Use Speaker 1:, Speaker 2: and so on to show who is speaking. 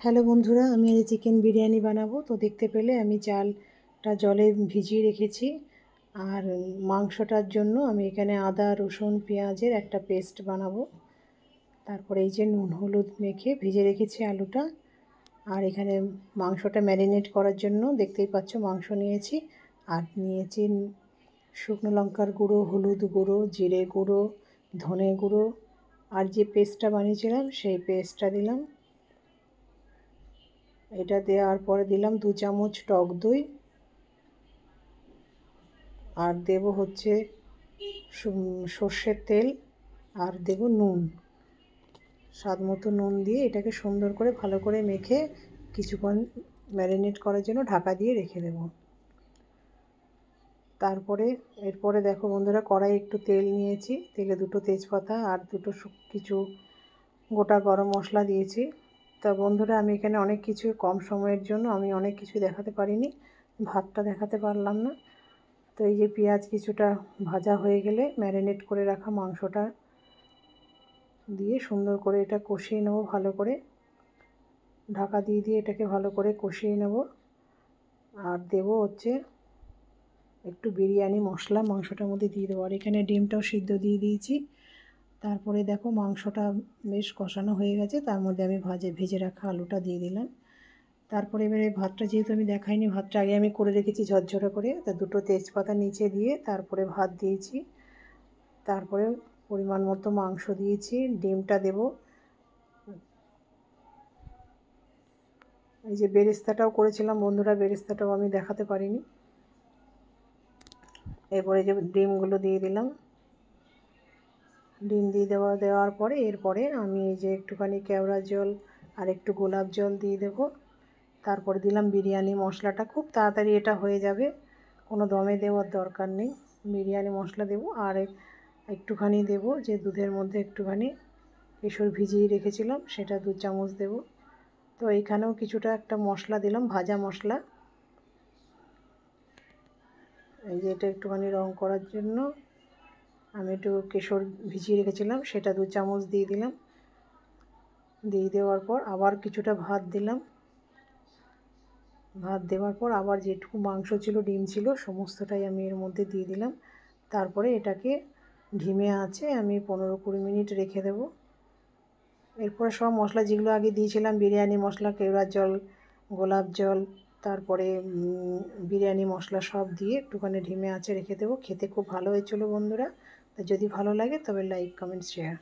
Speaker 1: Hello বন্ধুরা, আমি আজ চিকেন বিরিয়ানি বানাবো। তো দেখতে পেলে আমি চালটা জলে ভিজিয়ে রেখেছি। আর মাংসটার জন্য আমি এখানে আদা রসুন পেঁয়াজের একটা পেস্ট বানাবো। তারপরে এই যে নুন হলুদ মেখে ভেজে রেখেছি আলুটা। আর এখানে মাংসটা ম্যারিনেট করার জন্য দেখতেই পাচ্ছ মাংস নিয়েছি। আর নিয়েছি শুকনো লঙ্কার গুঁড়ো, হলুদ গুঁড়ো, জিরে গুঁড়ো, ধনে গুঁড়ো। আর যে পেস্টটা বানিয়েছিলাম সেই পেস্টটা দিলাম। এটা দেওয়ার পরে দিলাম 2 চামচ টক দই। আর দেব হচ্ছে সর্ষের তেল। আর দেব নুন, স্বাদ মতো নুন দিয়ে এটাকে সুন্দর করে ভালো করে মেখে কিছুক্ষণ ম্যারিনেট করার জন্য ঢাকা দিয়ে রেখে দেব। তারপরে এরপরে দেখো বন্ধুরা, কড়াই একটু তেল নিয়েছি, তেলে 2টো তেজপাতা আর কিছু গোটা গরম মশলা দিয়েছি। তা বন্ধুরা, আমি এখানে অনেক কিছু কম সময়ের জন্য আমি অনেক কিছু দেখাতে পারিনি, ভাতটা দেখাতে পারলাম না। তো এই যে পেঁয়াজ কিছুটা ভাজা হয়ে গেলে ম্যারিনেট করে রাখা মাংসটা দিয়ে সুন্দর করে এটা কষিয়ে নেব। ভালো করে ঢাকা দিয়ে এটাকে ভালো করে কষিয়ে নেব। আর দেব হচ্ছে একটু বিরিয়ানি মশলা মাংসটার মধ্যে দিয়ে দেবো। আর এখানে ডিমটাও সিদ্ধ দিয়ে দিয়েছি। তারপরে দেখো মাংসটা বেশ কষানো হয়ে গেছে, তার মধ্যে আমি ভেজে রাখা আলুটা দিয়ে দিলাম। তারপরে এবারে ভাতটা যেহেতু আমি দেখাইনি, ভাতটা আগে আমি করে রেখেছি ঝরঝরে করে, তা 2টো তেজপাতা নিচে দিয়ে তারপরে ভাত দিয়েছি। তারপরে পরিমাণ মতো মাংস দিয়েছি, ডিমটা দেব। এই যে বেরেস্তাটাও করেছিলাম বন্ধুরা, বেরেস্তাটাও আমি দেখাতে পারিনি। এরপরে যে ডিমগুলো দিয়ে দিলাম। ডিম দিয়ে দেওয়ার পরে এরপরে আমি এই যে একটুখানি কেওড়া জল আর একটু গোলাপ জল দিয়ে দেব। তারপরে দিলাম বিরিয়ানি মশলাটা, খুব তাড়াতাড়ি এটা হয়ে যাবে, কোনো দমে দেওয়ার দরকার নেই। বিরিয়ানি মশলা দেব। আর একটুখানি দেব যে দুধের মধ্যে একটুখানি কেশর ভিজিয়ে রেখেছিলাম, সেটা 2 চামচ দেব। তো এখানেও কিছুটা একটা মশলা দিলাম, ভাজা মশলা। এই যে এটা একটুখানি রং করার জন্য আমি একটু কেশর ভিজিয়ে রেখেছিলাম, সেটা 2 চামচ দিয়ে দিলাম। দিয়ে দেওয়ার পর আবার কিছুটা ভাত দিলাম। ভাত দেওয়ার পর আবার যেটুকু মাংস ছিল, ডিম ছিল, সমস্তটাই আমি এর মধ্যে দিয়ে দিলাম। তারপরে এটাকে ধিমে আঁচে আমি 15-20 মিনিট রেখে দেব। এরপরে সব মশলা যেগুলো আগে দিয়েছিলাম, বিরিয়ানি মশলা, কেওড়ার জল, গোলাপ জল, তারপরে বিরিয়ানি মশলা সব দিয়ে একটুখানি ধিমে আঁচে রেখে দেবো। খেতে খুব ভালো হয়েছিল বন্ধুরা। যদি ভালো লাগে তবে লাইক, কমেন্ট, শেয়ার।